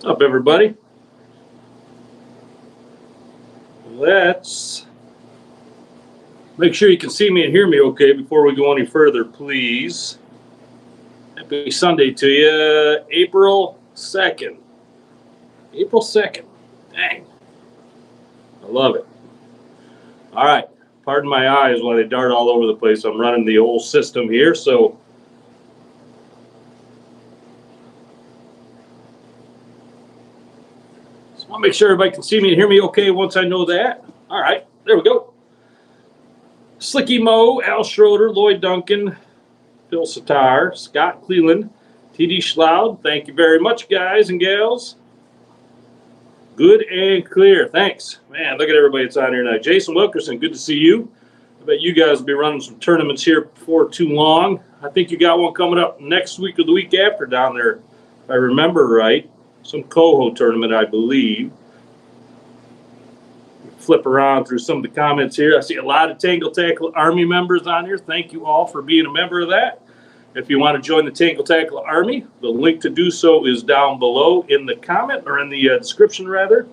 Up, everybody? Let's make sure you can see me and hear me okay before we go any further, please. Happy Sunday to you. April 2nd. April 2nd. Dang. I love it. All right. Pardon my eyes while they dart all over the place. I'm running the old system here, so just want to make sure everybody can see me and hear me okay once I know that. All right. There we go. Slicky Moe, Al Schroeder, Lloyd Duncan, Phil Sitar, Scott Cleland, TD Schloud. Thank you very much, guys and gals. Good and clear. Thanks. Man, look at everybody that's on here tonight. Jason Wilkerson, good to see you. I bet you guys will be running some tournaments here before too long. I think you got one coming up next week or the week after down there, if I remember right. Some Coho tournament, I believe. Flip around through some of the comments here. I see a lot of Tangle Tackle Army members on here. Thank you all for being a member of that. If you want to join the Tangle Tackle Army, the link to do so is down below in the comment, or in the description rather.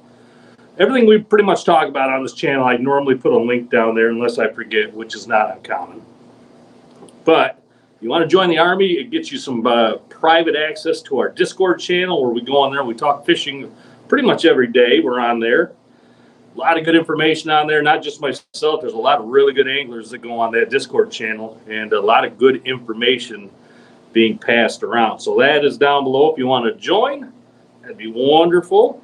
Everything we pretty much talk about on this channel, I normally put a link down there unless I forget, which is not uncommon. But if you want to join the Army, it gets you some private access to our Discord channel, where we go on there and we talk fishing pretty much every day. We're on there. A lot of good information on there, not just myself. There's a lot of really good anglers that go on that Discord channel, and a lot of good information being passed around. So that is down below if you want to join. That'd be wonderful.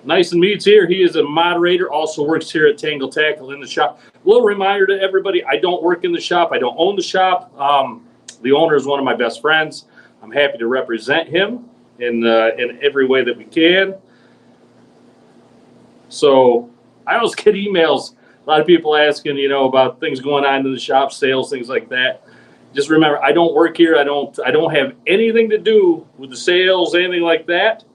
Nice and Meads here. He is a moderator, also works here at Tangle Tackle in the shop. A little reminder to everybody, I don't work in the shop. I don't own the shop. The owner is one of my best friends. I'm happy to represent him in every way that we can. So I always get emails, a lot of people asking, you know, about things going on in the shop, sales, things like that. Just remember, I don't work here. I don't have anything to do with the sales, anything like that.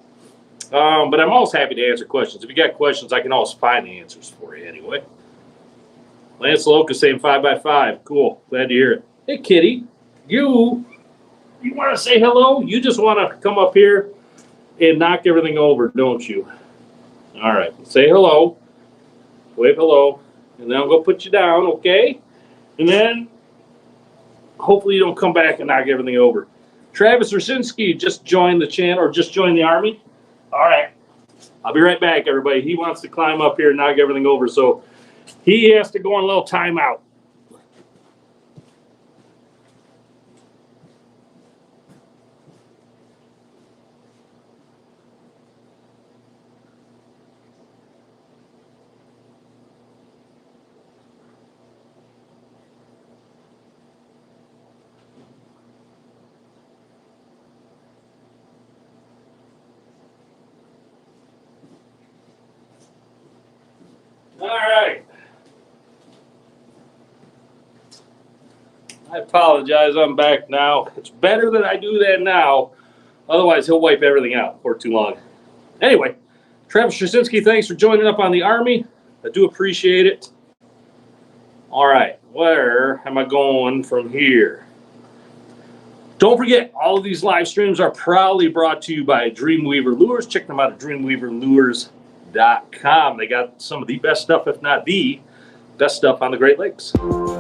But I'm always happy to answer questions. If you got questions, I can always find the answers for you anyway. Lance Locust saying 5x5. Cool. Glad to hear it. Hey, Kitty, you want to say hello? You just want to come up here and knock everything over, don't you? All right, say hello, wave hello, and then I'm going to put you down, okay? And then hopefully you don't come back and knock everything over. Travis Rosinski just joined the channel, or just joined the Army. All right, I'll be right back, everybody. He wants to climb up here and knock everything over, so he has to go on a little timeout. All right. I apologize. I'm back now. It's better that I do that now. Otherwise, he'll wipe everything out for too long. Anyway, Travis Straczynski, thanks for joining up on the Army. I do appreciate it. All right. Where am I going from here? Don't forget, all of these live streams are proudly brought to you by Dreamweaver Lures. Check them out at dreamweaverlures.com. They got some of the best stuff, if not the best stuff on the Great Lakes. All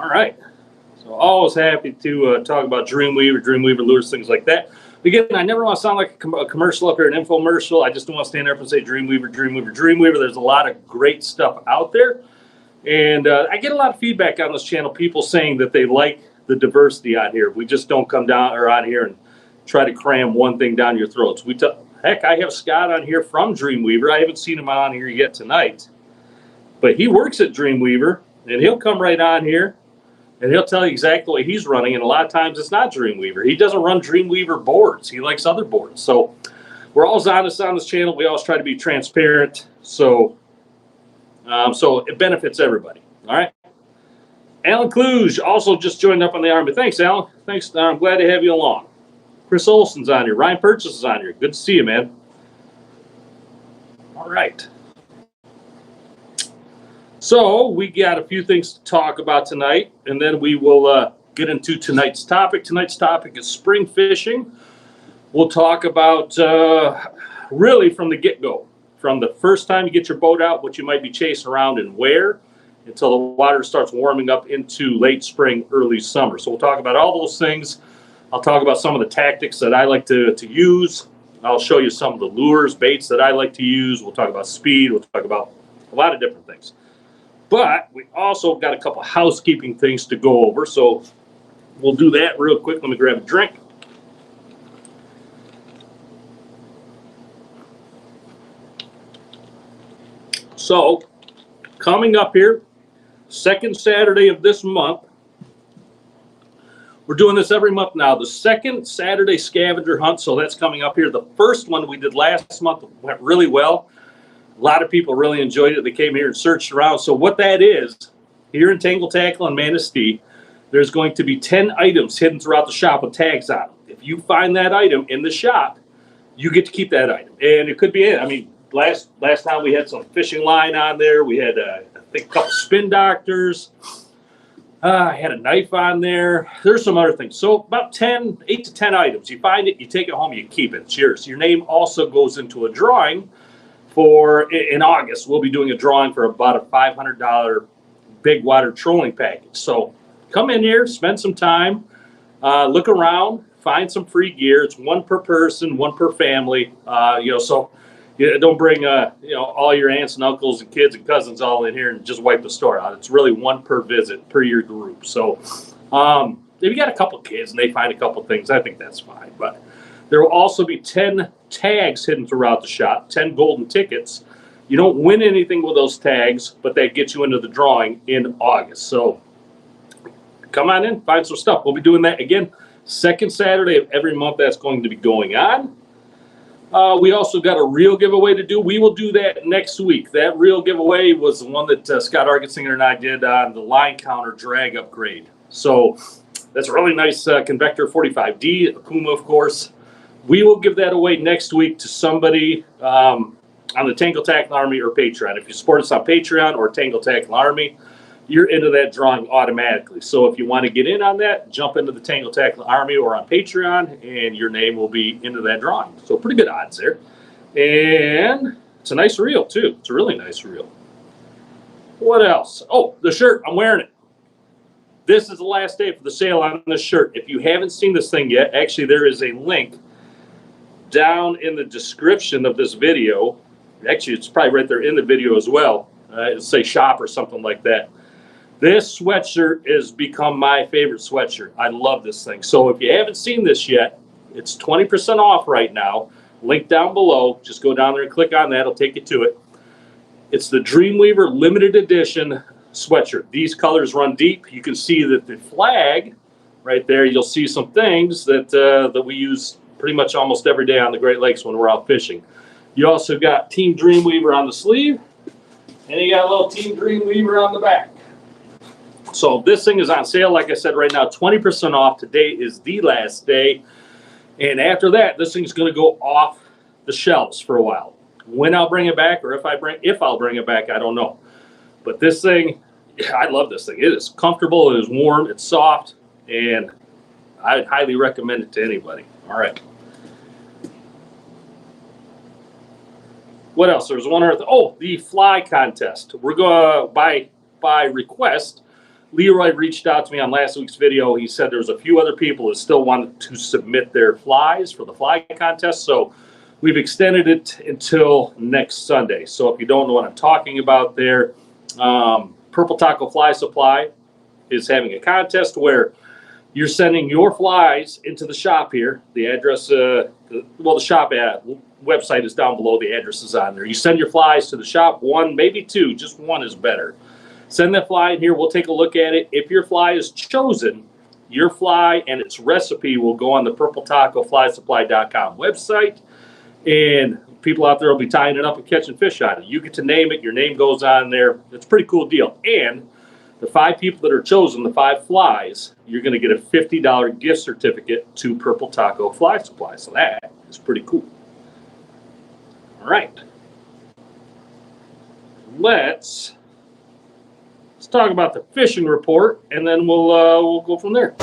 right. So always happy to talk about Dreamweaver Lures, things like that. Again, I never want to sound like a commercial up here, an infomercial. I just don't want to stand there up and say Dreamweaver. There's a lot of great stuff out there. And I get a lot of feedback on this channel, people saying that they like the diversity on here. We just don't come down or on here and try to cram one thing down your throats. Heck, I have Scott on here from Dreamweaver. I haven't seen him on here yet tonight. But he works at Dreamweaver, and he'll come right on here, and he'll tell you exactly what he's running. And a lot of times it's not Dreamweaver. He doesn't run Dreamweaver boards. He likes other boards. So we're always honest on this channel. We always try to be transparent. So it benefits everybody. All right. Alan Kluge also just joined up on the Army. Thanks, Alan. Thanks. I'm glad to have you along. Chris Olson's on here. Ryan Purchase is on here. Good to see you, man. All right. So we got a few things to talk about tonight, and then we will get into tonight's topic. Tonight's topic is spring fishing. We'll talk about really from the get-go, from the first time you get your boat out, what you might be chasing around and where, until the water starts warming up into late spring, early summer. So we'll talk about all those things. I'll talk about some of the tactics that I like to use. I'll show you some of the lures, baits that I like to use. We'll talk about speed. We'll talk about a lot of different things. But we also got a couple housekeeping things to go over, so we'll do that real quick. Let me grab a drink. So, coming up here, second Saturday of this month, we're doing this every month now. The second Saturday scavenger hunt, so that's coming up here. The first one we did last month went really well. A lot of people really enjoyed it. They came here and searched around. So what that is, here in Tangle Tackle and Manistee, there's going to be 10 items hidden throughout the shop with tags on them. If you find that item in the shop, you get to keep that item. And it could be it. I mean, last time we had some fishing line on there. We had, I think, a couple spin doctors. I had a knife on there. There's some other things. So about 8 to 10 items. You find it, you take it home, you keep it. It's yours. Your name also goes into a drawing in August. We'll be doing a drawing for about a $500 big water trolling package. So come in here, spend some time, look around, find some free gear. It's one per person, one per family. So don't bring all your aunts and uncles and kids and cousins all in here and just wipe the store out. It's really one per visit per your group. So if you got a couple kids and they find a couple things, I think that's fine. But there will also be 10 tags hidden throughout the shop, 10 golden tickets. You don't win anything with those tags, but that gets you into the drawing in August. So come on in, find some stuff. We'll be doing that again, second Saturday of every month. That's going to be going on. We also got a reel giveaway to do. We will do that next week. That reel giveaway was the one that Scott Argensinger and I did on the line counter drag upgrade. So that's a really nice Convector 45D, Akuma, of course. We will give that away next week to somebody on the Tangle Tackle Army or Patreon. If you support us on Patreon or Tangle Tackle Army, you're into that drawing automatically. So if you want to get in on that, jump into the Tangle Tackle Army or on Patreon, and your name will be into that drawing. So pretty good odds there. And it's a nice reel, too. It's a really nice reel. What else? Oh, the shirt. I'm wearing it. This is the last day for the sale on this shirt. If you haven't seen this thing yet, actually there is a link down in the description of this video. Actually, it's probably right there in the video as well. It'll say shop or something like that. This sweatshirt has become my favorite sweatshirt. I love this thing. So if you haven't seen this yet, it's 20% off right now. Link down below. Just go down there and click on that. It'll take you to it. It's the Dreamweaver limited edition sweatshirt. These colors run deep. You can see that the flag right there, you'll see some things that we use pretty much almost every day on the Great Lakes when we're out fishing. You also got Team Dreamweaver on the sleeve, and you got a little Team Dreamweaver on the back. So this thing is on sale, like I said, right now, 20% off. Today is the last day. And after that, this thing's going to go off the shelves for a while. When I'll bring it back, or if I'll bring it back, I don't know. But this thing, I love this thing. It is comfortable, it is warm, it's soft, and I highly recommend it to anybody. All right. What else? There's one other thing. Oh, the fly contest. We're going to, by request, Leroy reached out to me on last week's video. He said there's a few other people that still wanted to submit their flies for the fly contest. So we've extended it until next Sunday. So if you don't know what I'm talking about there, Purple Taco Fly Supply is having a contest where you're sending your flies into the shop here. The address, the shop website is down below. The address is on there. You send your flies to the shop, one, maybe two, just one is better. Send that fly in here. We'll take a look at it. If your fly is chosen, your fly and its recipe will go on the PurpleTacoFlySupply.com website, and people out there will be tying it up and catching fish on it. You get to name it. Your name goes on there. It's a pretty cool deal. And the 5 people that are chosen, the 5 flies, you're going to get a $50 gift certificate to Purple Taco Fly Supply. So that is pretty cool. All right. Let's talk about the fishing report, and then we'll go from there. You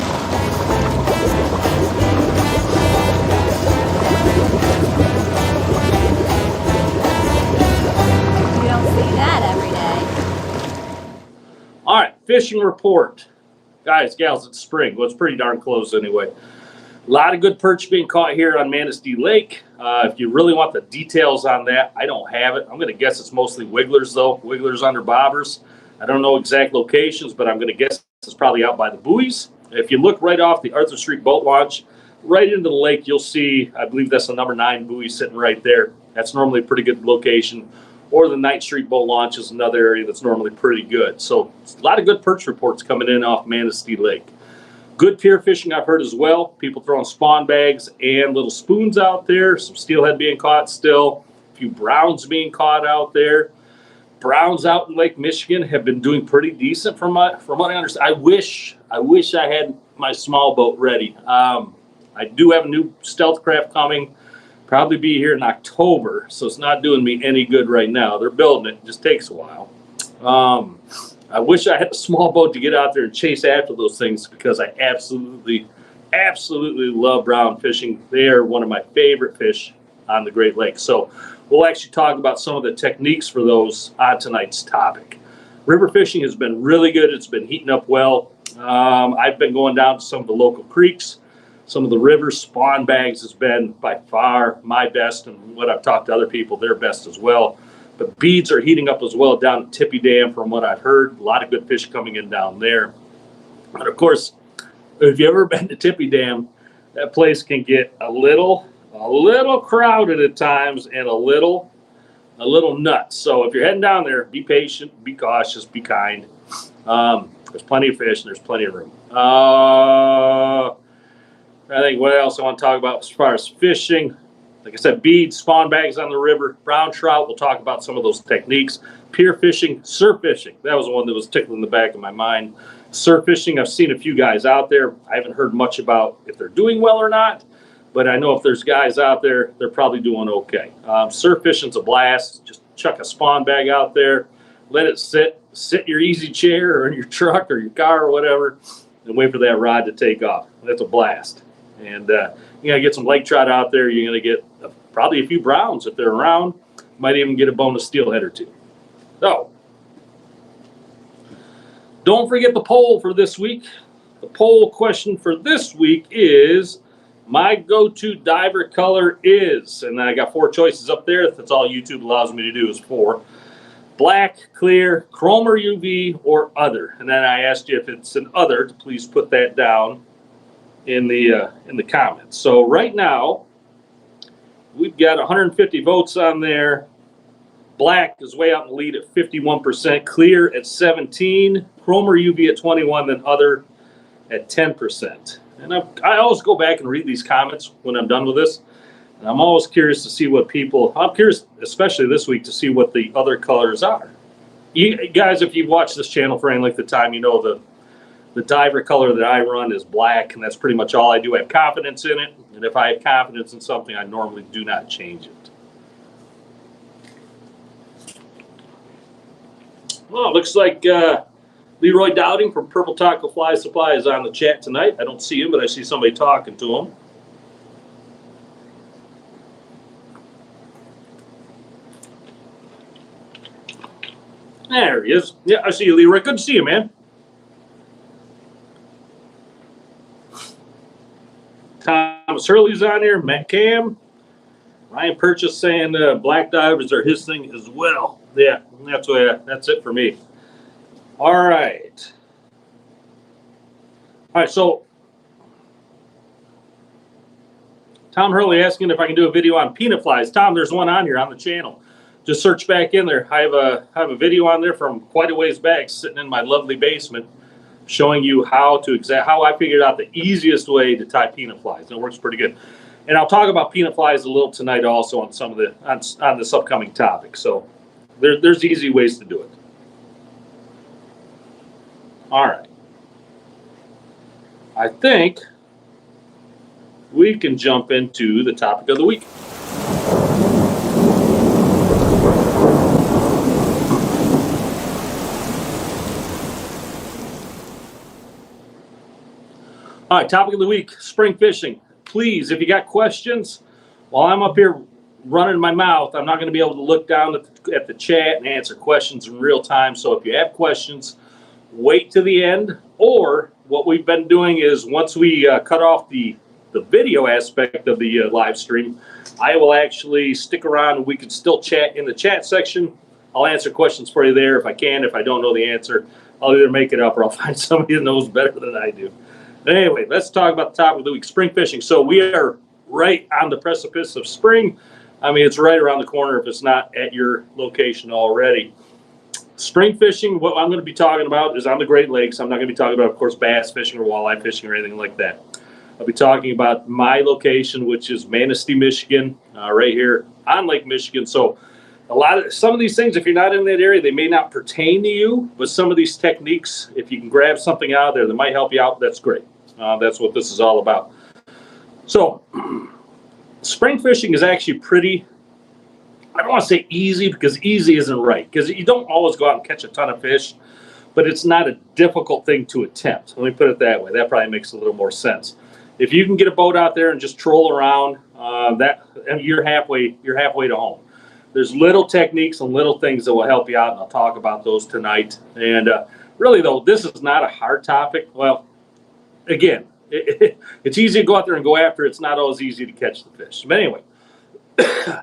don't see that every day. All right, fishing report. Guys, gals, it's spring. Well, it's pretty darn close anyway. A lot of good perch being caught here on Manistee Lake. If you really want the details on that, I don't have it. I'm going to guess it's mostly wigglers, though. Wigglers under bobbers. I don't know exact locations, but I'm going to guess it's probably out by the buoys. If you look right off the Arthur Street boat launch, right into the lake, you'll see, I believe that's the number 9 buoy sitting right there. That's normally a pretty good location. or the Ninth Street Boat Launch is another area that's normally pretty good. So a lot of good perch reports coming in off Manistee Lake. Good pier fishing I've heard as well. People throwing spawn bags and little spoons out there. Some steelhead being caught still. A few browns being caught out there. Browns out in Lake Michigan have been doing pretty decent from what I understand. I wish I had my small boat ready. I do have a new stealth craft coming. Probably be here in October, so it's not doing me any good right now. They're building it. It just takes a while. I wish I had a small boat to get out there and chase after those things because I absolutely love brown fishing. They are one of my favorite fish on the Great Lakes. So we'll actually talk about some of the techniques for those on tonight's topic. River fishing has been really good. It's been heating up well. I've been going down to some of the local creeks. Some of the river spawn bags has been by far my best, and what I've talked to other people, their best as well. But beads are heating up as well down at Tippy Dam from what I've heard. A lot of good fish coming in down there. And of course, if you've ever been to Tippy Dam, that place can get a little crowded at times and a little nuts. So if you're heading down there, be patient, be cautious, be kind. There's plenty of fish and there's plenty of room. I think what else I want to talk about as far as fishing. Like I said, beads, spawn bags on the river, brown trout. We'll talk about some of those techniques. Pier fishing, surf fishing. That was the one that was tickling the back of my mind. Surf fishing, I've seen a few guys out there. I haven't heard much about if they're doing well or not, but I know if there's guys out there, they're probably doing okay. Surf fishing's a blast. Just chuck a spawn bag out there, let it sit in your easy chair or in your truck or your car or whatever, and wait for that rod to take off. That's a blast. And you're going to get some lake trout out there. You're going to get probably a few browns if they're around. Might even get a bonus steelhead or two. So, don't forget the poll for this week. The poll question for this week is, my go-to diver color is, and I got 4 choices up there. That's all YouTube allows me to do is 4. Black, clear, chrome or UV, or other. And then I asked you if it's an other to please put that down in the comments. So right now, we've got 150 votes on there. Black is way out in the lead at 51%, clear at 17%, chrome or UV at 21%, then other at 10%. And I always go back and read these comments when I'm done with this. And I'm always curious to see what I'm curious, especially this week, to see what the other colors are. You guys, if you've watched this channel for any length of time, you know the diver color that I run is black, and that's pretty much all I do. I have confidence in it, and if I have confidence in something, I normally do not change it. Well, it looks like Leroy Dowding from Purple Taco Fly Supply is on the chat tonight. I don't see him, but I see somebody talking to him. There he is. Yeah, I see you, Leroy. Good to see you, man. Thomas Hurley's on here. Matt Cam. Ryan Purchase saying black divers are his thing as well. Yeah, that's it for me. All right. So Tom Hurley asking if I can do a video on peanut flies. Tom, there's one on here on the channel. Just search back in there. I have a video on there from quite a ways back, sitting in my lovely basement, showing you how I figured out the easiest way to tie peanut flies. And it works pretty good. And I'll talk about peanut flies a little tonight also on some of on this upcoming topic. So there's easy ways to do it. All right. I think we can jump into the topic of the week. All right, topic of the week, spring fishing. Please, if you got questions, while I'm up here running my mouth, I'm not going to be able to look down at the chat and answer questions in real time. So if you have questions, wait to the end. Or what we've been doing is once we cut off the video aspect of the live stream, I will actually stick around and we can still chat in the chat section. I'll answer questions for you there if I can. If I don't know the answer, I'll either make it up or I'll find somebody that knows better than I do. Anyway, let's talk about the topic of the week, spring fishing. So we are right on the precipice of spring. I mean, it's right around the corner if it's not at your location already. Spring fishing, what I'm going to be talking about is on the Great Lakes. I'm not going to be talking about, of course, bass fishing or walleye fishing or anything like that. I'll be talking about my location, which is Manistee, Michigan, right here on Lake Michigan. So some of these things, if you're not in that area, they may not pertain to you, but some of these techniques, if you can grab something out of there that might help you out, that's great. That's what this is all about. So spring fishing is actually pretty, I don't want to say easy because easy isn't right, because you don't always go out and catch a ton of fish, but it's not a difficult thing to attempt. Let me put it that way. That probably makes a little more sense. If you can get a boat out there and just troll around, you're halfway to home. There's little techniques and little things that will help you out, and I'll talk about those tonight. And really, though, this is not a hard topic. Well, again, it's easy to go out there and go after it. It's not always easy to catch the fish. But anyway,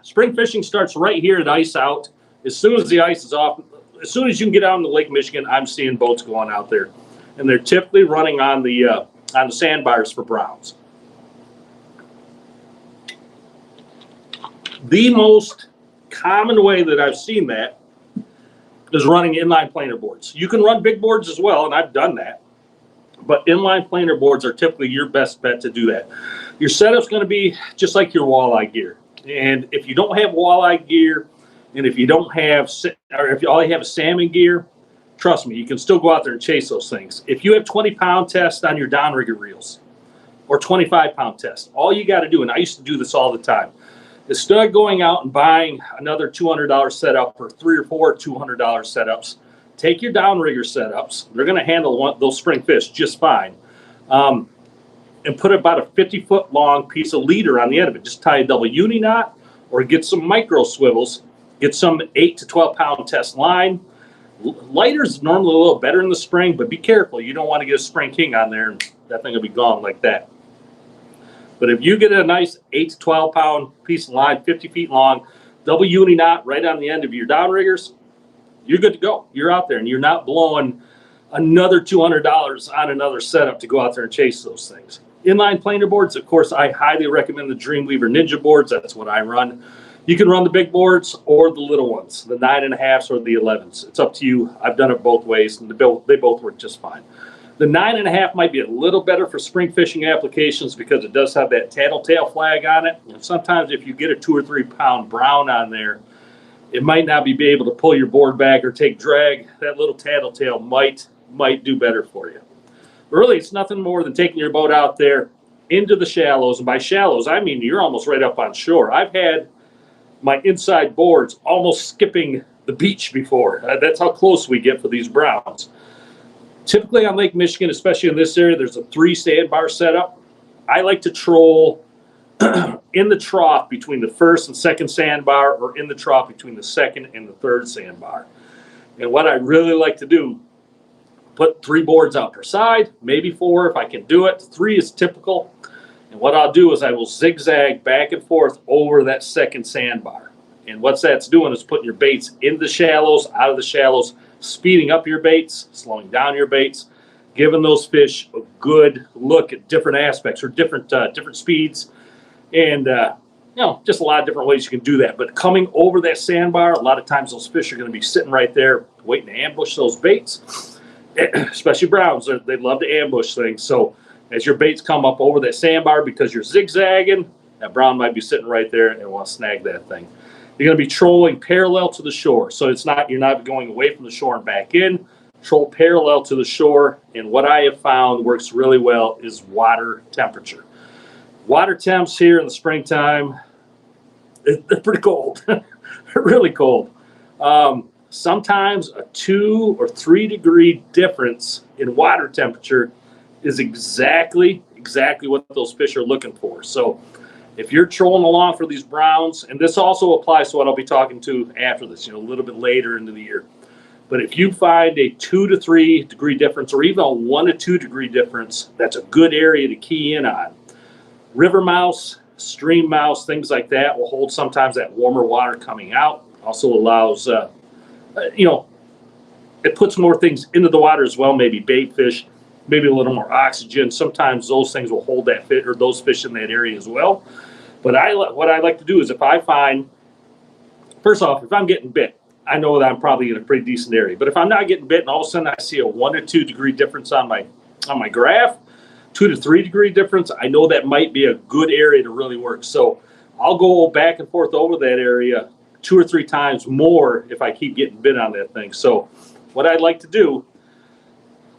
spring fishing starts right here at ice out. As soon as the ice is off, as soon as you can get out into Lake Michigan, I'm seeing boats going out there, and they're typically running on the sandbars for browns. The most common way that I've seen that is running inline planer boards. You can run big boards as well, and I've done that, but inline planer boards are typically your best bet to do that. Your setup's going to be just like your walleye gear, and if you don't have walleye gear, and if you don't have, or if all you have is salmon gear, trust me, you can still go out there and chase those things. If you have 20-pound test on your downrigger reels or 25-pound test, all you got to do, and I used to do this all the time, instead of going out and buying another $200 setup or 3 or 4 $200 setups, take your downrigger setups. They're going to handle those spring fish just fine. And put about a 50-foot long piece of leader on the end of it. Just tie a double uni knot or get some micro swivels. Get some 8 to 12-pound test line. Lighter's normally a little better in the spring, but be careful. You don't want to get a spring king on there, and that thing will be gone like that. But if you get a nice 8 to 12-pound piece of line, 50 feet long, double uni knot right on the end of your downriggers, you're good to go. You're out there, and you're not blowing another $200 on another setup to go out there and chase those things. Inline planer boards, of course, I highly recommend the Dreamweaver Ninja boards. That's what I run. You can run the big boards or the little ones, the 9.5s or the 11s. It's up to you. I've done it both ways, and they both work just fine. The 9.5 might be a little better for spring fishing applications because it does have that tattletale flag on it. And sometimes if you get a 2 or 3 pound brown on there, it might not be able to pull your board back or take drag. That little tattletale might do better for you. But really, it's nothing more than taking your boat out there into the shallows. And by shallows, I mean you're almost right up on shore. I've had my inside boards almost skipping the beach before. That's how close we get for these browns. Typically on Lake Michigan, especially in this area, there's a 3 sandbar setup. I like to troll in the trough between the first and second sandbar, or in the trough between the second and the third sandbar. And what I really like to do, put 3 boards out per side, maybe 4 if I can do it. 3 is typical. And what I'll do is I will zigzag back and forth over that second sandbar. And what that's doing is putting your baits in the shallows, out of the shallows, speeding up your baits, slowing down your baits, giving those fish a good look at different aspects or different speeds. And, just a lot of different ways you can do that. But coming over that sandbar, a lot of times those fish are going to be sitting right there waiting to ambush those baits, especially browns. They love to ambush things. So as your baits come up over that sandbar, because you're zigzagging, that brown might be sitting right there and want to snag that thing. You're going to be trolling parallel to the shore. So you're not going away from the shore and back in. Troll parallel to the shore. And what I have found works really well is water temperature. Water temps here in the springtime, they're pretty cold. They're really cold. Sometimes a 2 or 3 degree difference in water temperature is exactly what those fish are looking for. So if you're trolling along for these browns, and this also applies to what I'll be talking to after this, a little bit later into the year. But if you find a 2 to 3 degree difference, or even a 1 to 2 degree difference, that's a good area to key in on. River mouse, stream mouse, things like that will hold sometimes that warmer water coming out. Also allows, it puts more things into the water as well, maybe bait fish, maybe a little more oxygen. Sometimes those things will hold that fish or those fish in that area as well. But what I like to do is if I find, first off, if I'm getting bit, I know that I'm probably in a pretty decent area. But if I'm not getting bit and all of a sudden I see a 1 to 2 degree difference on my graph, 2 to 3 degree difference, I know that might be a good area to really work. So I'll go back and forth over that area 2 or 3 times more if I keep getting bit on that thing. So what I'd like to do,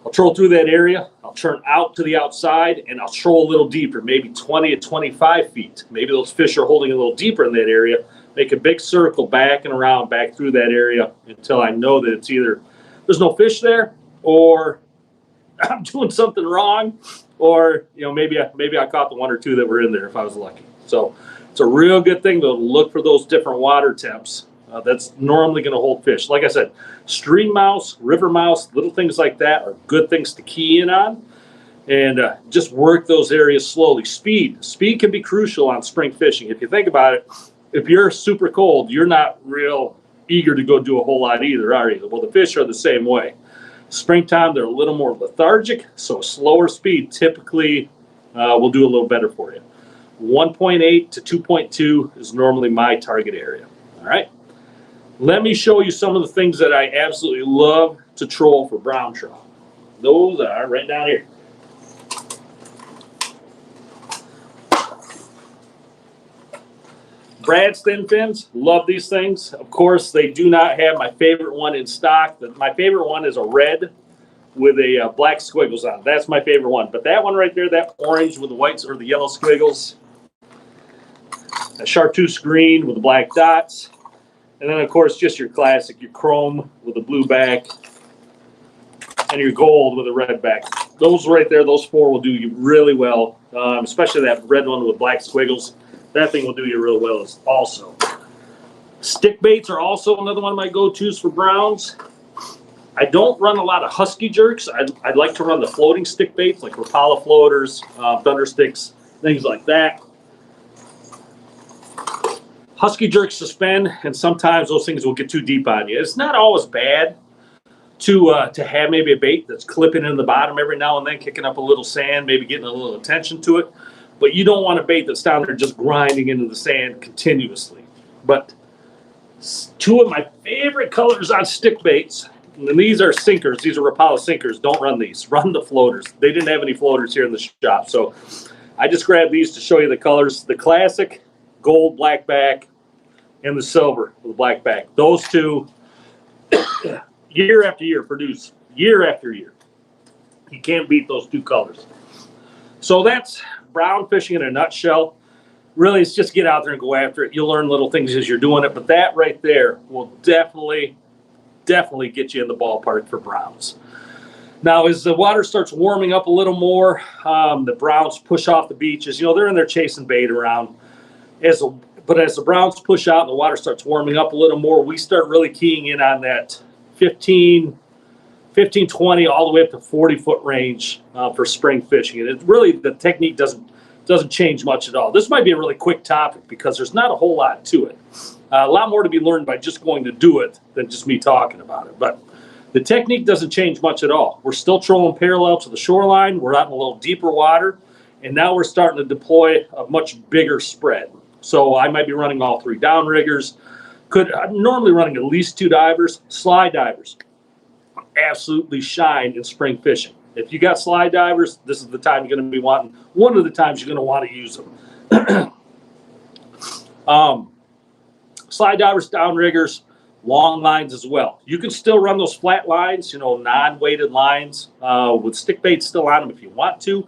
I'll troll through that area, I'll turn out to the outside, and I'll troll a little deeper, maybe 20 to 25 feet. Maybe those fish are holding a little deeper in that area. Make a big circle back and around, back through that area until I know that it's either there's no fish there, or I'm doing something wrong, or maybe I caught the 1 or 2 that were in there if I was lucky. So it's a real good thing to look for those different water temps. That's normally going to hold fish. Like I said, stream mouse, river mouse, little things like that are good things to key in on, and just work those areas slowly. Speed can be crucial on spring fishing. If you think about it, if you're super cold, you're not real eager to go do a whole lot either, are you? Well, the fish are the same way. Springtime, they're a little more lethargic, so slower speed typically will do a little better for you. 1.8 to 2.2 is normally my target area. All right. Let me show you some of the things that I absolutely love to troll for brown trout. Those are right down here. Brad's thin fins, love these things. Of course, they do not have my favorite one in stock. My favorite one is a red with a black squiggles on it. That's my favorite one. But that one right there, that orange with the whites or the yellow squiggles, a chartreuse green with the black dots, and then, of course, just your classic, your chrome with a blue back, and your gold with a red back. Those right there, those 4 will do you really well, especially that red one with black squiggles. That thing will do you real well also. Stick baits are also another one of my go-tos for browns. I don't run a lot of husky jerks. I'd like to run the floating stick baits like Rapala floaters, thunder sticks, things like that. Husky jerks suspend, and sometimes those things will get too deep on you. It's not always bad to have maybe a bait that's clipping in the bottom every now and then, kicking up a little sand, maybe getting a little attention to it. But you don't want a bait that's down there just grinding into the sand continuously. But 2 of my favorite colors on stick baits, and these are sinkers. These are Rapala sinkers. Don't run these. Run the floaters. They didn't have any floaters here in the shop, so I just grabbed these to show you the colors. The classic gold black back and the silver with the black back. Those 2, year after year, produce year after year. You can't beat those 2 colors. So that's brown fishing in a nutshell. Really, it's just get out there and go after it. You'll learn little things as you're doing it, but that right there will definitely get you in the ballpark for browns. Now, as the water starts warming up a little more, the browns push off the beaches. They're in there chasing bait around. But as the browns push out and the water starts warming up a little more, we start really keying in on that 15, 20, all the way up to 40-foot range for spring fishing. And it really, the technique doesn't change much at all. This might be a really quick topic because there's not a whole lot to it. A lot more to be learned by just going to do it than just me talking about it. But the technique doesn't change much at all. We're still trolling parallel to the shoreline. We're out in a little deeper water. And now we're starting to deploy a much bigger spread. So I might be running all 3 downriggers. I'm normally running at least 2 divers. Slide divers absolutely shine in spring fishing. If you got slide divers, this is the time you're going to be wanting. One of the times you're going to want to use them. Slide divers, downriggers, long lines as well. You can still run those flat lines, non-weighted lines with stick baits still on them if you want to.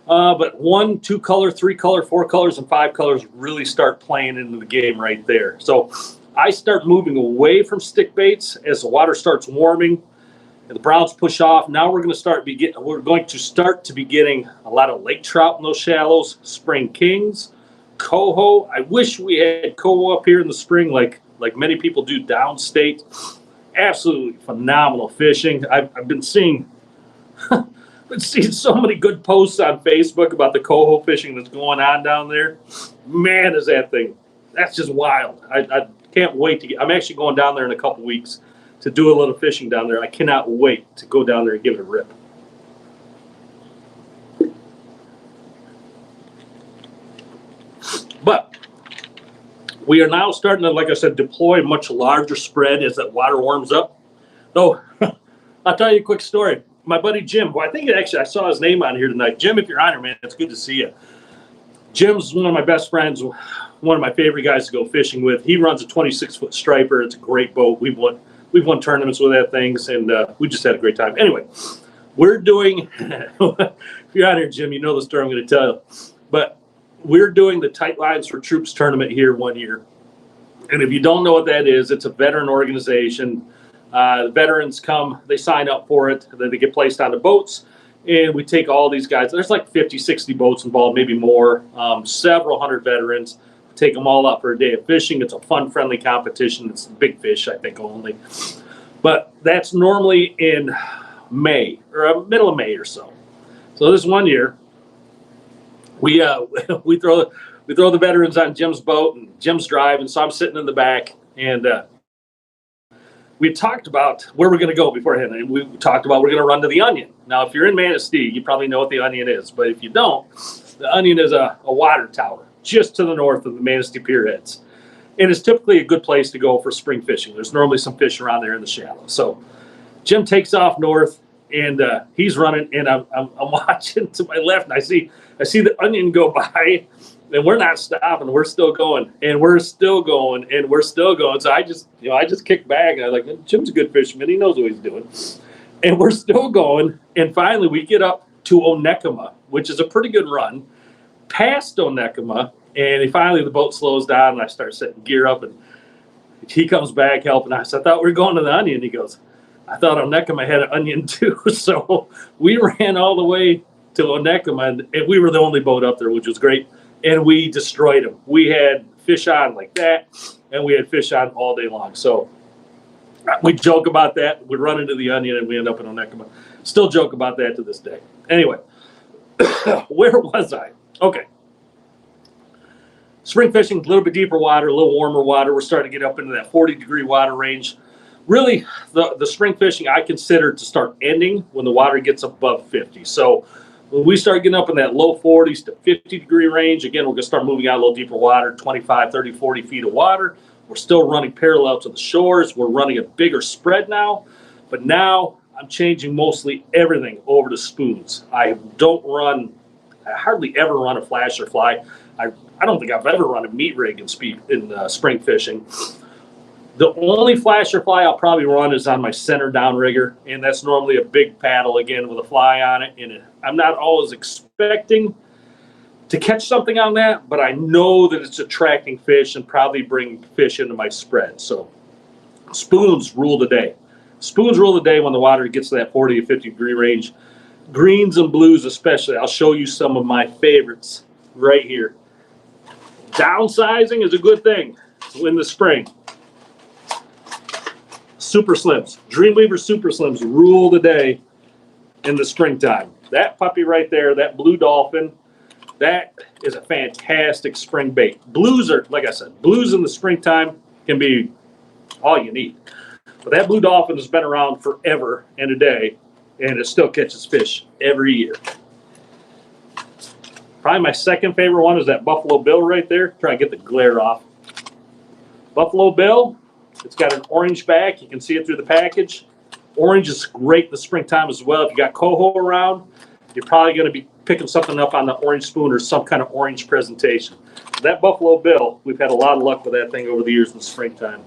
But 1, 2 color, 3 color, 4 colors, and 5 colors really start playing into the game right there. So I start moving away from stick baits as the water starts warming and the browns push off. Now we're going to start to be getting a lot of lake trout in those shallows, spring kings, coho. I wish we had coho up here in the spring like many people do downstate. Absolutely phenomenal fishing. I've been seeing so many good posts on Facebook about the coho fishing that's going on down there. Man, is that's just wild. I can't wait to I'm actually going down there in a couple weeks to do a little fishing down there. I cannot wait to go down there and give it a rip. But We are now starting to, like I said, deploy a much larger spread as that water warms up. Though, I'll tell you a quick story. My buddy Jim, who I think actually I saw his name on here tonight. Jim, if you're on here, man, it's good to see you. Jim's one of my best friends, one of my favorite guys to go fishing with. He runs a 26-foot striper. It's a great boat. We've won tournaments with that things, and we just had a great time. Anyway, we're doing, if you're on here, Jim, you know the story I'm going to tell you. But we're doing the Tight Lines for Troops tournament here one year. And if you don't know what that is, it's a veteran organization. The veterans come, they sign up for it, then they get placed on the boats, and we take all these guys. There's like 50, 60 boats involved, maybe more, several hundred veterans. Take them all out for a day of fishing. It's a fun, friendly competition. It's big fish, I think, only. But that's normally in May, or middle of May or so. So this one year, we throw the veterans on Jim's boat, and Jim's driving, so I'm sitting in the back, and we talked about where we're going to go beforehand, and we talked about we're going to run to the Onion. Now, if you're in Manistee, you probably know what the Onion is, but if you don't, the Onion is a water tower just to the north of the Manistee Pier heads, and it's typically a good place to go for spring fishing. There's normally some fish around there in the shallow. So Jim takes off north, and he's running, and I'm watching to my left, and I see the Onion go by, and we're not stopping. We're still going, and we're still going, and we're still going. So I just kick back, and I was like, Jim's a good fisherman. He knows what he's doing. And we're still going, and finally we get up to Onekama, which is a pretty good run, past Onekama, and finally the boat slows down, and I start setting gear up, and he comes back helping us. I thought we were going to the Onion. He goes, I thought Onekama had an Onion too. So we ran all the way to Onekama, and we were the only boat up there, which was great. And we destroyed them. We had fish on like that, and we had fish on all day long. So we joke about that. We run into the Onion, and we end up in Onekama. Still joke about that to this day. Anyway, where was I? Okay. Spring fishing, a little bit deeper water, a little warmer water. We're starting to get up into that 40-degree water range. Really, the spring fishing I consider to start ending when the water gets above 50. So when we start getting up in that low 40s to 50-degree range, again, we're going to start moving out a little deeper water, 25, 30, 40 feet of water. We're still running parallel to the shores. We're running a bigger spread now. But now I'm changing mostly everything over to spoons. I hardly ever run a flash or fly. I don't think I've ever run a meat rig in spring fishing. The only flash or fly I'll probably run is on my center downrigger, and that's normally a big paddle again with a fly on it. And I'm not always expecting to catch something on that, but I know that it's attracting fish and probably bring fish into my spread. So spoons rule the day. Spoons rule the day when the water gets to that 40 to 50 degree range. Greens and blues especially. I'll show you some of my favorites right here. Downsizing is a good thing in the spring. Super Slims, Dreamweaver Super Slims rule the day in the springtime. That puppy right there, that blue dolphin, that is a fantastic spring bait. Blues are, like I said, blues in the springtime can be all you need. But that blue dolphin has been around forever and a day, and it still catches fish every year. Probably my second favorite one is that Buffalo Bill right there. Try and get the glare off. Buffalo Bill. It's got an orange back. You can see it through the package. Orange is great in the springtime as well. If you got coho around, you're probably going to be picking something up on the orange spoon or some kind of orange presentation. That Buffalo Bill, we've had a lot of luck with that thing over the years in the springtime.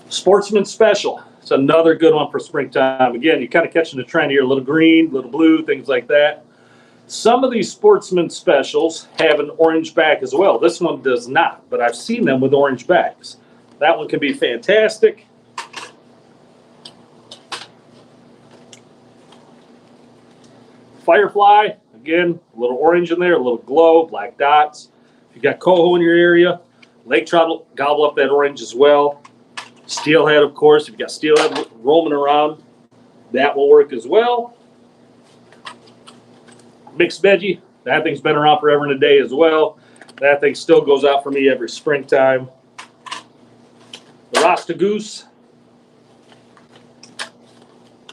Sportsman Special. It's another good one for springtime. Again, you're kind of catching the trend here. A little green, a little blue, things like that. Some of these Sportsman Specials have an orange back as well. This one does not, but I've seen them with orange backs. That one can be fantastic. Firefly, again, a little orange in there, a little glow, black dots. If you got coho in your area, lake trout will gobble up that orange as well. Steelhead, of course, if you got steelhead roaming around, that will work as well. Mixed veggie, that thing's been around forever and a day as well. That thing still goes out for me every springtime. The Rasta Goose,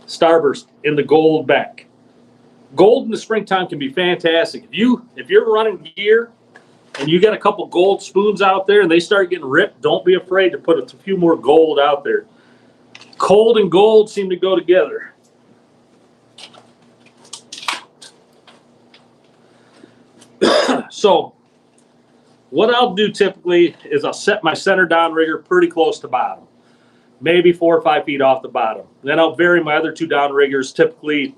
Starburst in the gold back. Gold in the springtime can be fantastic. If you're running gear and you got a couple gold spoons out there and they start getting ripped, don't be afraid to put a few more gold out there. Cold and gold seem to go together. So what I'll do typically is I'll set my center downrigger pretty close to bottom, maybe 4 or 5 feet off the bottom. Then I'll vary my other 2 downriggers. Typically,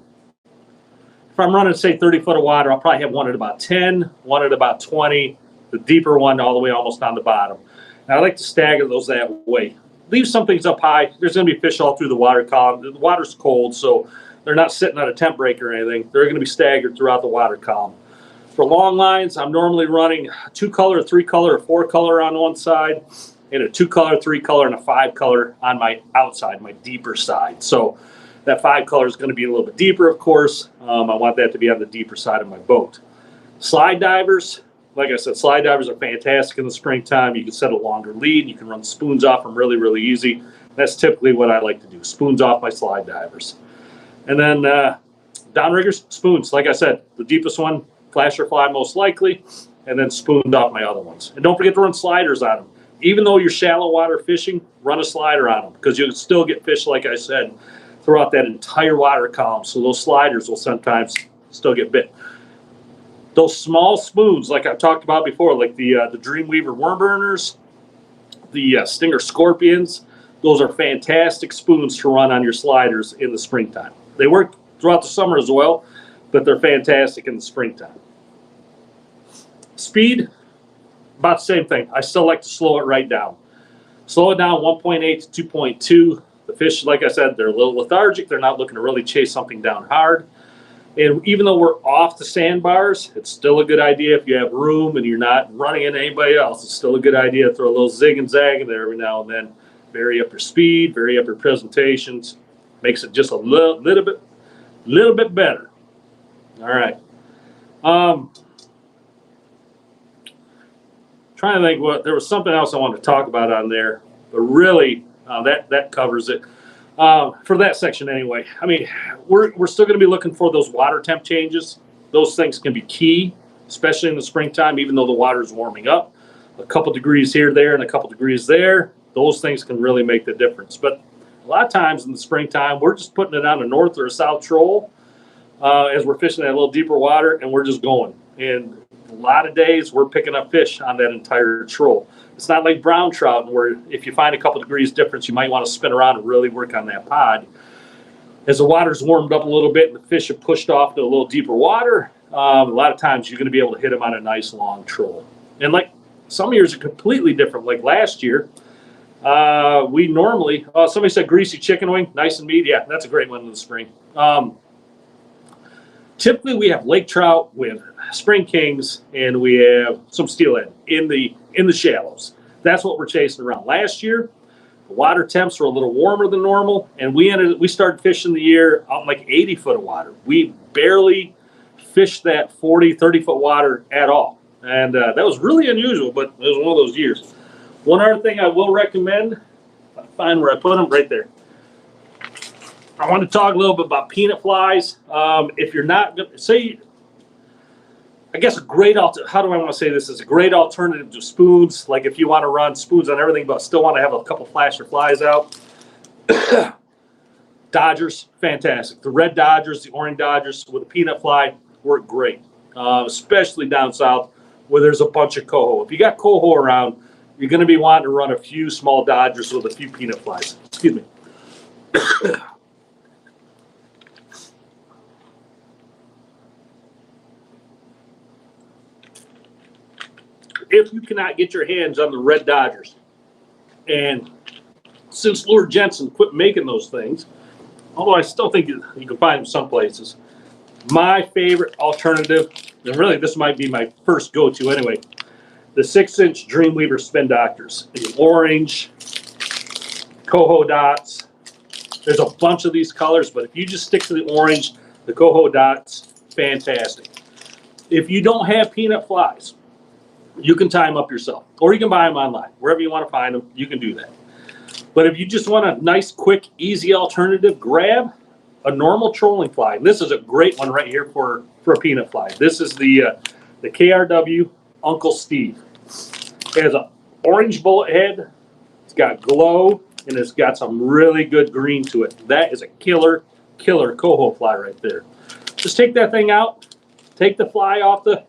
if I'm running, say, 30 foot of water, I'll probably have one at about 10, one at about 20, the deeper one all the way almost on the bottom. And I like to stagger those that way. Leave some things up high. There's going to be fish all through the water column. The water's cold, so they're not sitting on a temp break or anything. They're going to be staggered throughout the water column. For long lines, I'm normally running a 2-color, 3-color, or 4-color on one side, and a 2-color, 3-color, and a 5-color on my outside, my deeper side. So that 5-color is going to be a little bit deeper, of course. I want that to be on the deeper side of my boat. Slide divers, like I said, slide divers are fantastic in the springtime. You can set a longer lead. You can run spoons off them really, really easy. That's typically what I like to do, spoons off my slide divers. And then downriggers, spoons. Like I said, the deepest one, flasher fly most likely, and then spooned off my other ones. And don't forget to run sliders on them. Even though you're shallow water fishing, run a slider on them because you'll still get fish, like I said, throughout that entire water column. So those sliders will sometimes still get bit. Those small spoons, like I've talked about before, like the Dreamweaver worm burners, the Stinger Scorpions, those are fantastic spoons to run on your sliders in the springtime. They work throughout the summer as well, but they're fantastic in the springtime. Speed, about the same thing. I still like to slow it right down. Slow it down 1.8 to 2.2. The fish, like I said, they're a little lethargic. They're not looking to really chase something down hard. And even though we're off the sandbars, it's still a good idea if you have room and you're not running into anybody else. It's still a good idea to throw a little zig and zag in there every now and then. Vary up your speed, vary up your presentations. Makes it just a little bit better. All right. Trying to think what there was something else I wanted to talk about on there, but really that covers it for that section anyway. I mean, we're still going to be looking for those water temp changes. Those things can be key, especially in the springtime, even though the water is warming up. A couple degrees here, there, and a couple degrees there. Those things can really make the difference. But a lot of times in the springtime, we're just putting it on a north or a south troll as we're fishing that little deeper water, and we're just going. And a lot of days we're picking up fish on that entire troll. It's not like brown trout where if you find a couple degrees difference, you might want to spin around and really work on that pod. As the water's warmed up a little bit and the fish have pushed off to a little deeper water, a lot of times you're going to be able to hit them on a nice long troll. And like some years are completely different. Like last year, we normally, somebody said greasy chicken wing, nice and meaty. Yeah, that's a great one in the spring. Typically we have lake trout with spring kings and we have some steelhead in the shallows. That's what we're chasing around. Last year, the water temps were a little warmer than normal, and we started fishing the year out in like 80 foot of water. We barely fished that 40, 30 foot water at all. And that was really unusual, but it was one of those years. One other thing I will recommend, I find where I put them right there. I want to talk a little bit about peanut flies. If you're not going to say, I guess how do I want to say this? Is a great alternative to spoons. Like if you want to run spoons on everything, but still want to have a couple flasher flies out. Dodgers, fantastic. The red Dodgers, the orange Dodgers with a peanut fly work great, especially down south where there's a bunch of coho. If you got coho around, you're going to be wanting to run a few small Dodgers with a few peanut flies. Excuse me. If you cannot get your hands on the red Dodgers, and since Lure Jensen quit making those things, although I still think you can find them some places, my favorite alternative, and really this might be my first go-to anyway, the 6-inch Dreamweaver Spin Doctors. The orange, coho dots. There's a bunch of these colors, but if you just stick to the orange, the coho dots, fantastic. If you don't have peanut flies, you can tie them up yourself, or you can buy them online. Wherever you want to find them, you can do that. But if you just want a nice, quick, easy alternative, grab a normal trolling fly. And this is a great one right here for a peanut fly. This is the KRW Uncle Steve. It has an orange bullet head. It's got glow, and it's got some really good green to it. That is a killer coho fly right there. Just take that thing out, take the fly off the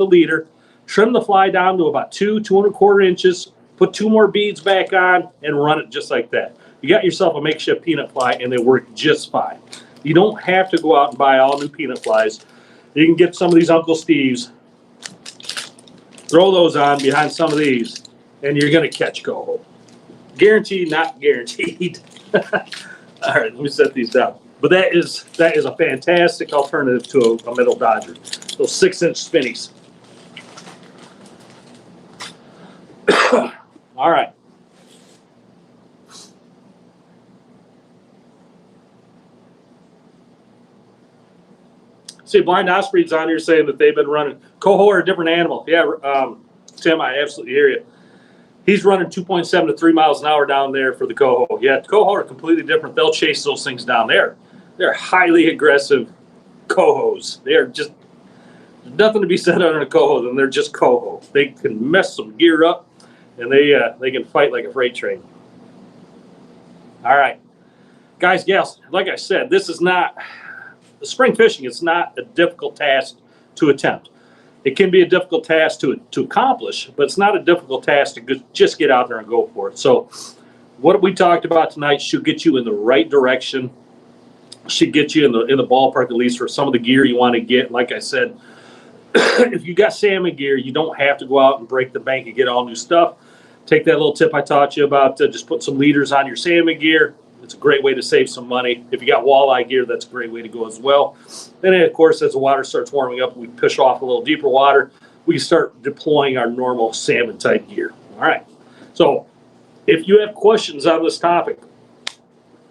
leader, trim the fly down to about 2.25 inches, put 2 more beads back on, and run it just like that. You got yourself a makeshift peanut fly, and they work just fine. You don't have to go out and buy all new peanut flies. You can get some of these Uncle Steve's, throw those on behind some of these, and you're going to catch coho. Guaranteed, not guaranteed. All right, let me set these down. But that is a fantastic alternative to a metal dodger. Those 6-inch spinnies. All right. See, Blind Osprey's on here saying that they've been running. Coho are a different animal. Yeah, Tim, I absolutely hear you. He's running 2.7 to 3 miles an hour down there for the coho. Yeah, coho are completely different. They'll chase those things down there. They're highly aggressive cohos. They are just, there's nothing to be said on a coho than they're just coho. They can mess some gear up, and they can fight like a freight train. All right, guys, gals, like I said, this is not, the spring fishing is not a difficult task to attempt. It can be a difficult task to accomplish, but it's not a difficult task to just get out there and go for it. So what we talked about tonight should get you in the right direction, should get you in the ballpark at least for some of the gear you want to get. Like I said, if you got salmon gear, you don't have to go out and break the bank and get all new stuff. Take that little tip I taught you about just put some leaders on your salmon gear. It's a great way to save some money. If you got walleye gear, that's a great way to go as well. Then, of course, as the water starts warming up, we push off a little deeper water. We start deploying our normal salmon type gear. All right. So if you have questions on this topic,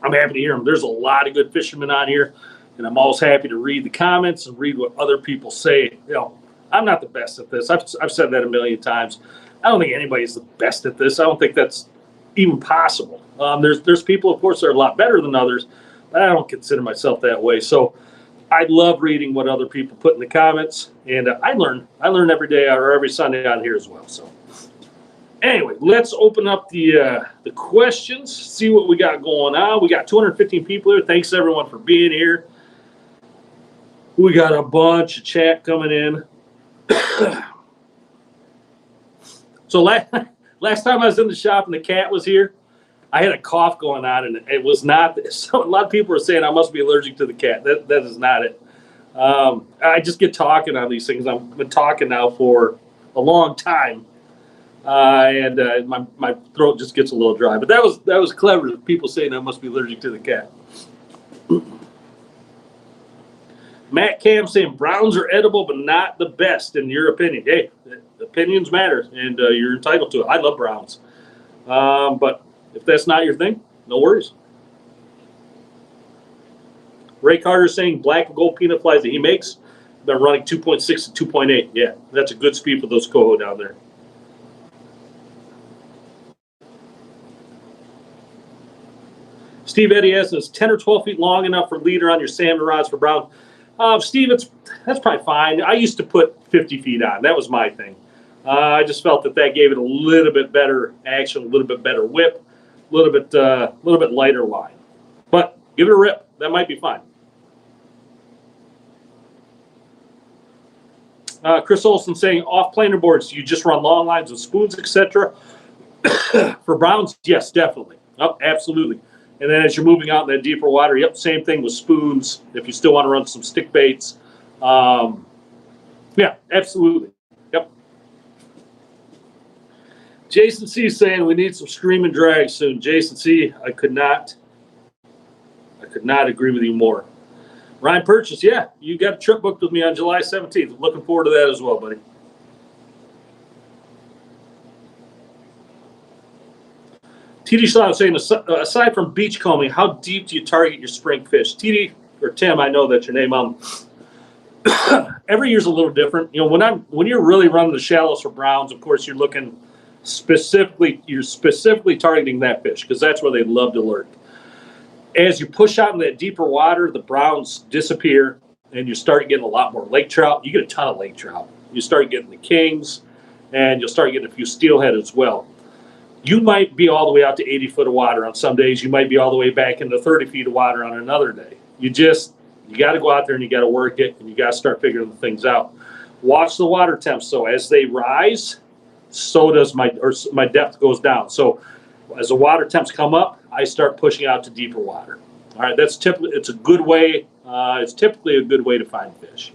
I'm happy to hear them. There's a lot of good fishermen on here, and I'm always happy to read the comments and read what other people say. You know, I'm not the best at this. I've said that a million times. I don't think anybody's the best at this. I don't think that's even possible. There's people, of course, that are a lot better than others, but I don't consider myself that way. So I love reading what other people put in the comments, and I learn every day or every Sunday on here as well. So anyway, let's open up the questions, see what we got going on. We got 215 people here. Thanks everyone for being here. We got a bunch of chat coming in. So last time I was in the shop and the cat was here, I had a cough going on, and it was not. So a lot of people are saying I must be allergic to the cat. That is not it. I just get talking on these things. I've been talking now for a long time, and my throat just gets a little dry. But that was clever. People saying I must be allergic to the cat. Matt Cam saying browns are edible, but not the best in your opinion. Hey, opinions matter, and you're entitled to it. I love browns, but if that's not your thing, no worries. Ray Carter saying black and gold peanut flies that he makes, they're running 2.6 to 2.8. Yeah, that's a good speed for those coho down there. Steve Eddie asks, is 10 or 12 feet long enough for leader on your salmon rods for brown? Steve, that's probably fine. I used to put 50 feet on. That was my thing. I just felt that gave it a little bit better action, a little bit better whip, a little bit lighter line. But give it a rip. That might be fine. Chris Olson saying off planer boards, you just run long lines with spoons, etc. For browns, yes, definitely. Oh, absolutely. And then as you're moving out in that deeper water, yep, same thing with spoons. If you still want to run some stick baits, yeah, absolutely. Yep. Jason C saying we need some stream and drag soon. Jason C, I could not agree with you more. Ryan Purchase, yeah, you got a trip booked with me on July 17th. Looking forward to that as well, buddy. TD Schlatt saying, aside from beach combing, how deep do you target your spring fish? TD, or Tim, I know that's your name. Every year's a little different. You know, when you're really running the shallows for browns, of course, you're specifically targeting that fish because that's where they love to lurk. As you push out in that deeper water, the browns disappear, and you start getting a lot more lake trout. You get a ton of lake trout. You start getting the kings, and you'll start getting a few steelhead as well. You might be all the way out to 80 foot of water on some days. You might be all the way back into 30 feet of water on another day. You got to go out there and you got to work it, and you got to start figuring the things out. Watch the water temps. So as they rise, so does my depth goes down. So as the water temps come up, I start pushing out to deeper water. All right, it's a good way. It's typically a good way to find fish.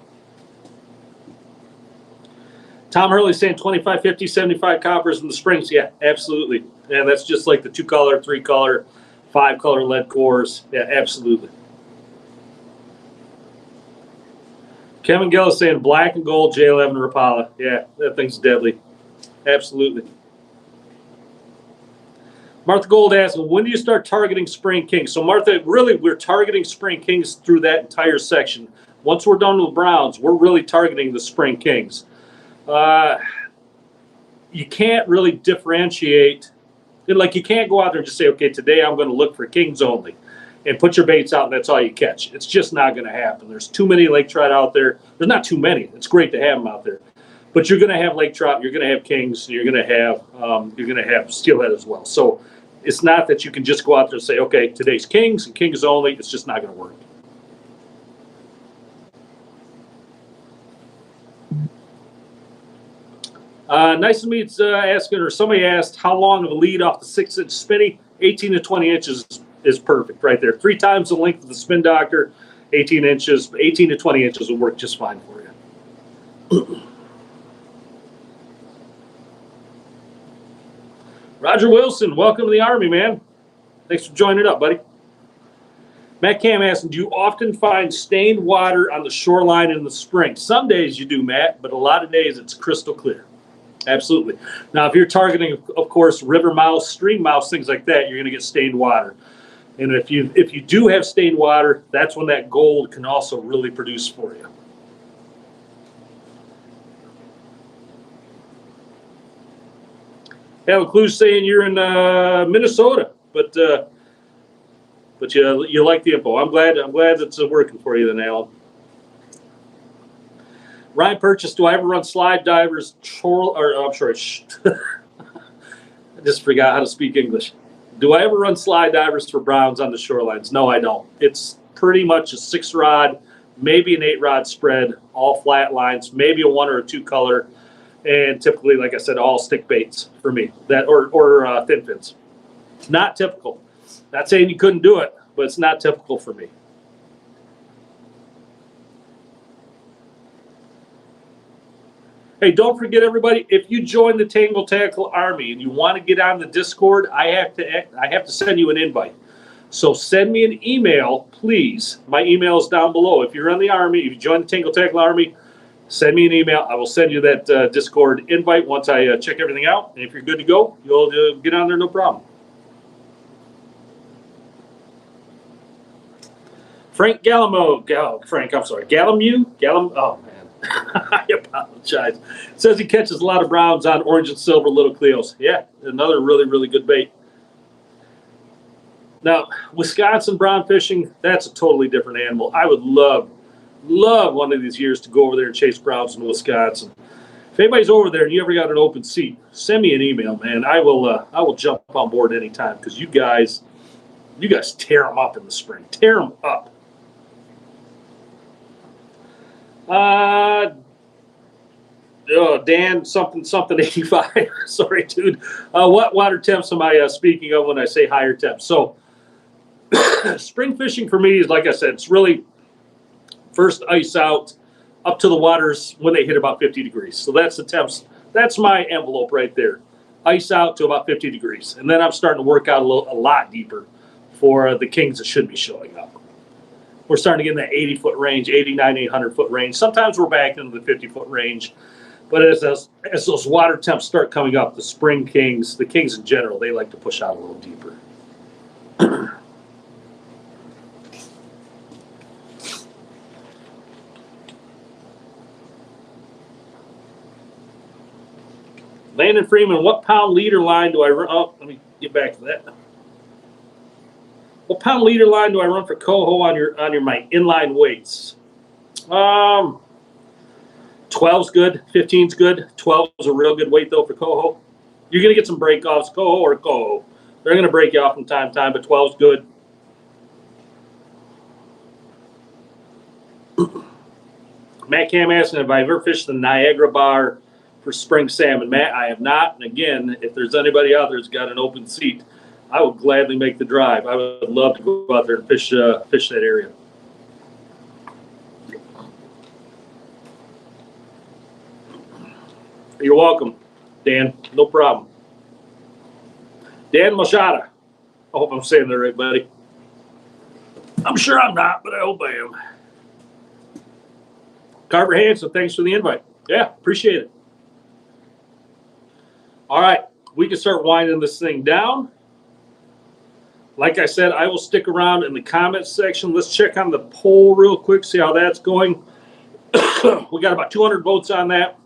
Tom Hurley saying 25, 50, 75 coppers in the springs. Yeah, absolutely. And that's just like the 2-color, 3-color, 5-color lead cores. Yeah, absolutely. Kevin Gill is saying black and gold J11 Rapala. Yeah, that thing's deadly. Absolutely. Martha Gold asking, when do you start targeting spring kings? So Martha, really, we're targeting spring kings through that entire section. Once we're done with browns, we're really targeting the spring kings. You can't really differentiate. Like, you can't go out there and just say, okay, today I'm going to look for kings only, and put your baits out and that's all you catch. It's just not going to happen. There's too many lake trout out there. There's not too many. It's great to have them out there, but you're going to have lake trout. You're going to have kings. You're going to have steelhead as well. So it's not that you can just go out there and say, okay, today's kings and kings only. It's just not going to work. Nice to meet asking, or somebody asked, how long of a lead off the 6-inch spinny? 18 to 20 inches is perfect right there. 3 times the length of the Spin Doctor, 18 inches. 18 to 20 inches will work just fine for you. Roger Wilson, welcome to the Army, man. Thanks for joining up, buddy. Matt Cam asking, do you often find stained water on the shoreline in the spring? Some days you do, Matt, but a lot of days it's crystal clear. Absolutely. Now, if you're targeting, of course, river mouse, stream mouse, things like that, you're going to get stained water. And if you do have stained water, that's when that gold can also really produce for you. Have a clue saying you're in Minnesota, but you like the info. I'm glad it's working for you then, Alan. Ryan Purchase, do I ever run slide divers? I'm sorry, I just forgot how to speak English. Do I ever run slide divers for browns on the shorelines? No, I don't. It's pretty much a 6-rod, maybe an 8-rod spread, all flat lines, maybe a 1 or a 2 color, and typically, like I said, all stick baits for me. That or thin fins. Not typical. Not saying you couldn't do it, but it's not typical for me. Hey, don't forget, everybody, if you join the Tangle Tackle Army and you want to get on the Discord, I have to send you an invite. So send me an email, please. My email is down below. If you're in the Army, if you join the Tangle Tackle Army, send me an email. I will send you that Discord invite once I check everything out. And if you're good to go, you'll get on there, no problem. Frank Gallamew, oh man, I apologize. Says he catches a lot of browns on orange and silver little Cleos. Yeah, another really, really good bait. Now, Wisconsin brown fishing, that's a totally different animal. I would love one of these years to go over there and chase browns in Wisconsin. If anybody's over there and you ever got an open seat, send me an email, man. I will jump on board anytime, because you guys tear them up in the spring. Tear them up. Dan something 85. Sorry, dude. What water temps am I speaking of when I say higher temps? So spring fishing for me is, like I said, it's really first ice out up to the waters when they hit about 50 degrees. So that's the temps. That's my envelope right there. Ice out to about 50 degrees. And then I'm starting to work out a lot deeper for the kings that should be showing up. We're starting to get in that 80-foot range, 89, 100-foot range. Sometimes we're back into the 50-foot range. But as those water temps start coming up, the spring kings, the kings in general, they like to push out a little deeper. Landon Freeman, what pound leader line do I run? Oh, let me get back to that. What pound leader line do I run for coho on my inline weights? 12's good, 15's good. 12 is a real good weight though for coho. You're gonna get some break offs, coho or coho. They're gonna break you off from time to time, but 12's good. Matt Cam asking if I've ever fished the Niagara Bar for spring salmon. Matt, I have not. And again, if there's anybody out there that's got an open seat, I would gladly make the drive. I would love to go out there and fish that area. You're welcome, Dan. No problem. Dan Machada. I hope I'm saying that right, buddy. I'm sure I'm not, but I hope I am. Carver Hanson, thanks for the invite. Yeah, appreciate it. All right, we can start winding this thing down. Like I said, I will stick around in the comments section. Let's check on the poll real quick, see how that's going. We got about 200 votes on that.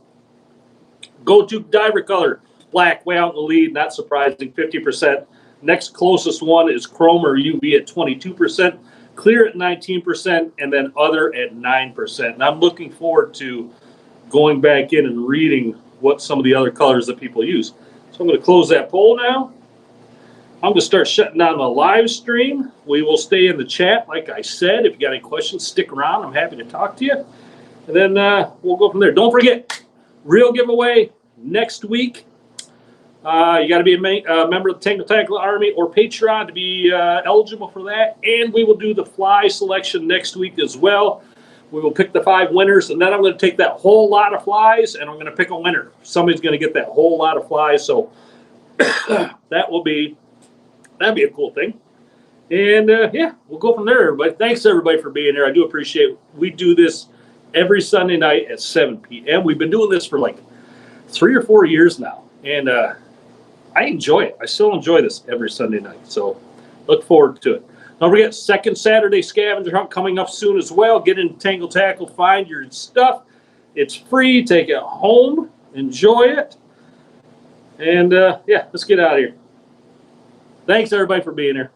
Go-to diver color, black, way out in the lead, not surprising, 50%. Next closest one is chrome or UV at 22%. Clear at 19%, and then other at 9%. And I'm looking forward to going back in and reading what some of the other colors that people use. So I'm going to close that poll now. I'm going to start shutting down the live stream. We will stay in the chat, like I said. If you got any questions, stick around. I'm happy to talk to you. And then we'll go from there. Don't forget, real giveaway next week. You got to be a member of the Tangle Tackle Army or Patreon to be eligible for that. And we will do the fly selection next week as well. We will pick the 5 winners, and then I'm going to take that whole lot of flies, and I'm going to pick a winner. Somebody's going to get that whole lot of flies, so that'd be a cool thing. And, yeah, we'll go from there, everybody. Thanks, everybody, for being here. I do appreciate it. We do this every Sunday night at 7 p.m. We've been doing this for like 3 or 4 years now, and I enjoy it. I still enjoy this every Sunday night, so look forward to it. Don't forget, second Saturday scavenger hunt coming up soon as well. Get in Tangle Tackle, find your stuff. It's free. Take it home. Enjoy it. And, yeah, let's get out of here. Thanks, everybody, for being here.